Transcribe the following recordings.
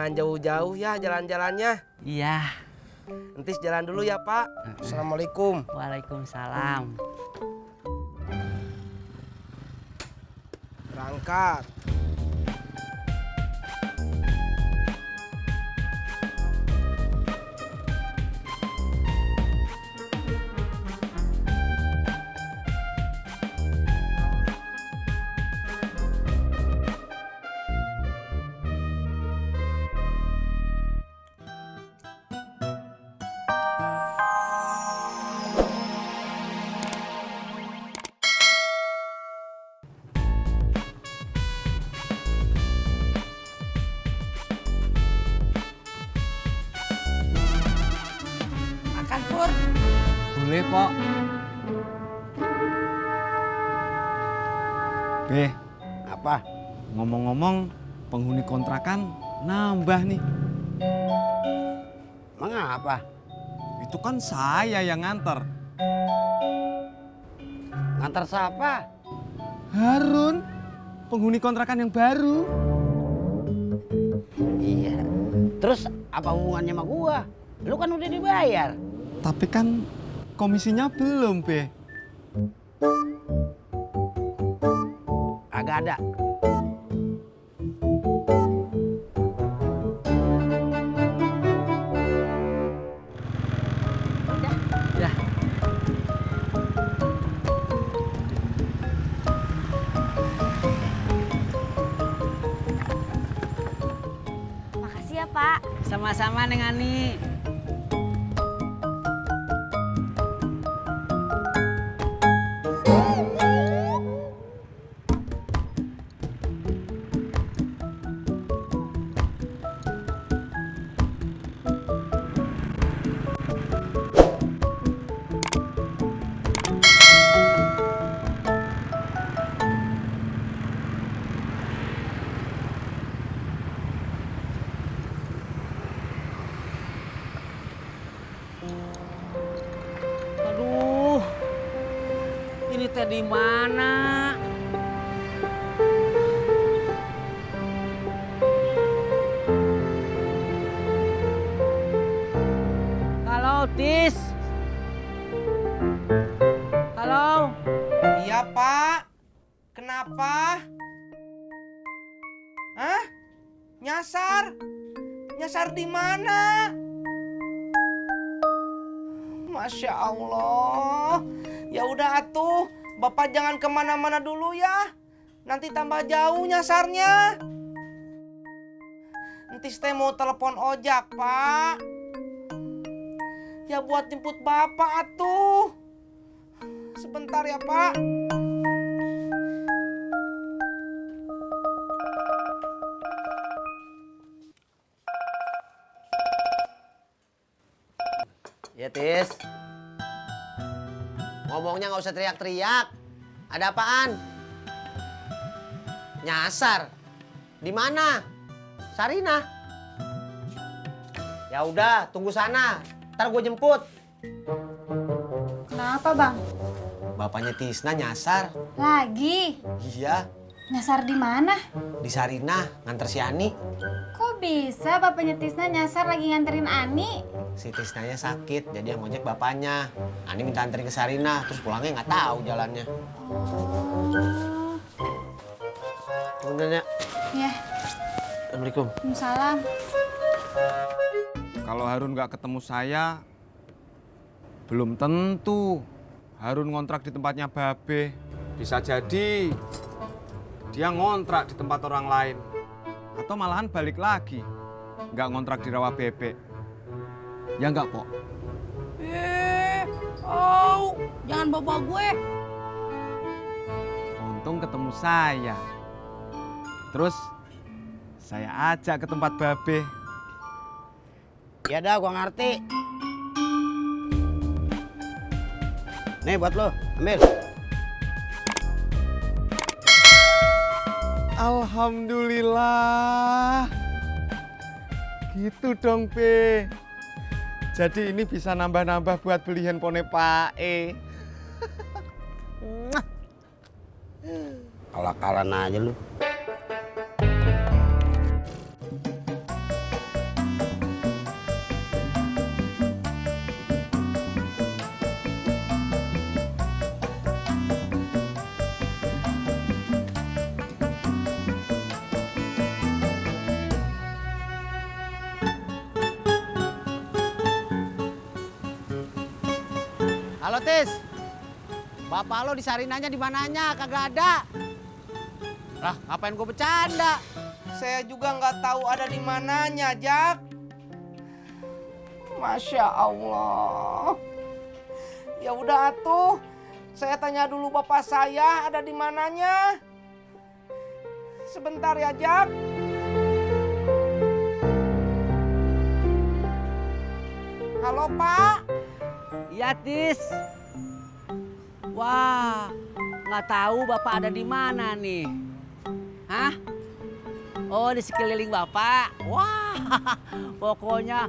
Jangan jauh-jauh ya jalan-jalannya. Iya. Entis jalan dulu ya Pak. Assalamualaikum. Waalaikumsalam. Berangkat. Makan Pur. Boleh, Pok. Beh, Apa? ngomong-ngomong penghuni kontrakan nambah nih. Emang apa? Itu kan saya yang nganter. Ngantar siapa? Harun, penghuni kontrakan yang baru. Iya. Terus apa hubungannya sama gua? Lu kan udah dibayar. Tapi kan komisinya belum, Beh. Agak ada. Ya. Makasih ya Pak. Sama-sama Neng Ani. Aduh. Ini teh di mana? Halo, Tis. Halo. Iya Pak. Kenapa? Hah? Nyasar? Nyasar di mana? Masya Allah. Ya udah atuh, Bapak jangan kemana-mana dulu ya. Nanti tambah jauh nyasarnya. Entis teh mau telepon ojek Pak. Ya buat jemput Bapak atuh. Sebentar ya Pak. Ya, Tis. Ngomongnya nggak usah teriak-teriak. Ada apaan? Nyasar. Di mana? Sarina. Ya udah, tunggu sana. Ntar gue jemput. Kenapa Bang? Bapaknya Tisna nyasar. Lagi? Iya, Nyasar di mana? di Sarina nganter si Ani. Kok bisa bapaknya Tisna nyasar lagi nganterin Ani? Si Tisnanya sakit, jadi yang ngojek bapaknya. Ani minta anterin ke Sarina, terus pulangnya nggak tahu jalannya. Oh. Kemudian ya. Ya, Assalamualaikum. Waalaikumsalam. Kalau Harun nggak ketemu saya, belum tentu Harun ngontrak di tempatnya Babe. Bisa jadi dia ngontrak di tempat orang lain. Atau malahan balik lagi, nggak ngontrak di rawa bebek. Ya nggak, Pok? Jangan bawa gue. Untung ketemu saya. Terus saya ajak ke tempat Babe. Ya dah, gua ngerti. Nih buat lo, ambil. Alhamdulillah. Gitu dong, Pe. Jadi ini bisa nambah-nambah buat beli handphone Pak E. Kalah-kalan aja lu. Tis. Bapak lo di Sarinanya di mananya? Kagak ada. Lah, ngapain gue bercanda? Saya juga nggak tahu ada di mananya, Jak. Masya Allah. Ya udah atuh, saya tanya dulu bapak saya ada di mananya. Sebentar ya, Jak. Halo, Pak. Iya, Tis. Wah, nggak tahu Bapak ada di mana nih. Hah? Oh, di sekeliling Bapak. Wah, pokoknya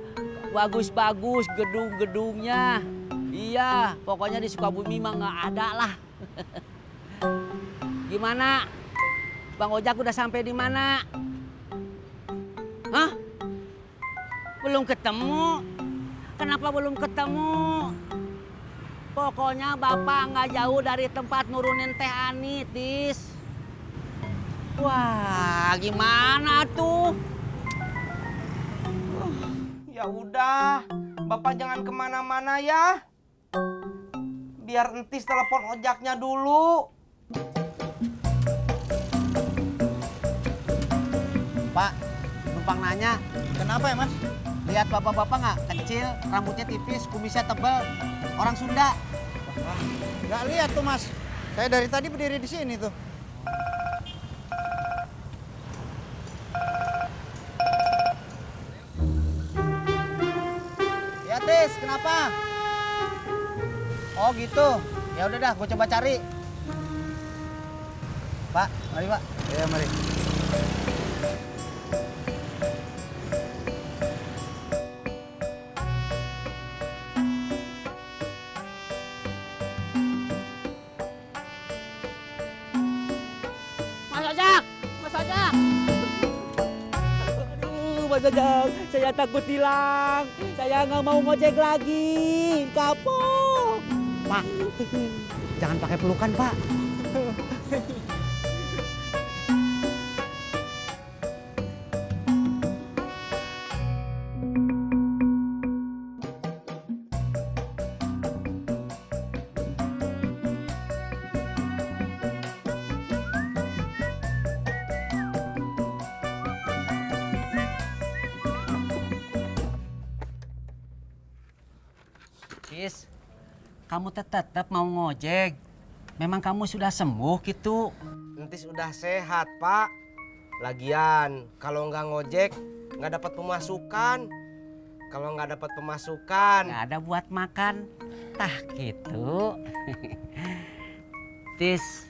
bagus-bagus gedung-gedungnya. Iya, pokoknya di Sukabumi mah nggak ada lah. Gimana? Bang Ojak udah sampai di mana? Hah? Belum ketemu? Kenapa belum ketemu? Pokoknya Bapak nggak jauh dari tempat nurunin Teh Ani, Tis. Wah, gimana tuh? Ya udah, bapak jangan kemana-mana ya. Biar entis telepon ojaknya dulu. Pak, numpang nanya. Kenapa ya, Mas? Lihat bapak-bapak nggak? Kecil, rambutnya tipis, kumisnya tebal. Orang Sunda. Nggak lihat tuh, Mas. Saya dari tadi berdiri di sini tuh. Ya Tis, kenapa? Oh gitu. Ya udah dah, gue coba cari. Pak, mari Pak. Ya, mari. Mas Ojak! Mas Ojak! Aduh, Mas Ojak, saya takut hilang. Saya nggak mau ngojek lagi. Kapok. Pak, jangan pakai pelukan Pak. Tis, kamu tetap mau ngojek. Memang kamu sudah sembuh gitu. Entis udah sehat, Pak. Lagian, kalau nggak ngojek, nggak dapat pemasukan. Kalau nggak dapat pemasukan, Nggak ada buat makan. Tah gitu. Tis,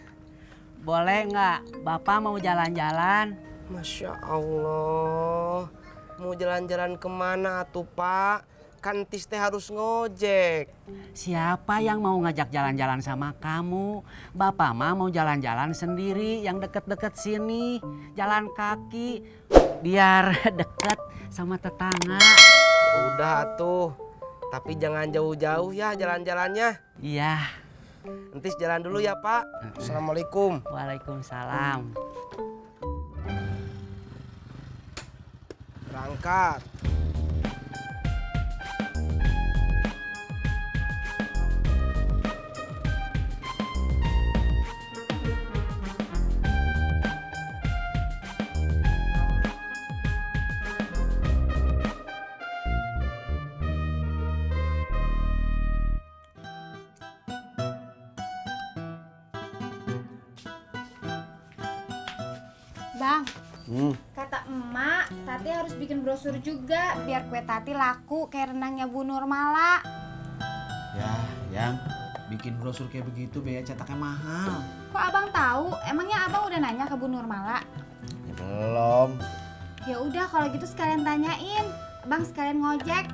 boleh nggak Bapak mau jalan-jalan? Masya Allah. Mau jalan-jalan kemana tuh, Pak? Kan Tis teh harus ngojek. Siapa yang mau ngajak jalan-jalan sama kamu? Bapak mah mau jalan-jalan sendiri yang deket-deket sini. Jalan kaki, biar deket sama tetangga. Udah tuh. Tapi jangan jauh-jauh ya jalan-jalannya. Iya. Entis jalan dulu ya, Pak. Assalamualaikum. Waalaikumsalam. Berangkat. Bang, kata emak, Tati harus bikin brosur juga biar kue Tati laku kayak rendangnya Bu Nurmala. Ya, yang bikin brosur kayak begitu biaya cetaknya mahal. Kok abang tahu? Emangnya abang udah nanya ke Bu Nurmala? Ya belum. Ya udah kalau gitu sekalian tanyain. Abang sekalian ngojek.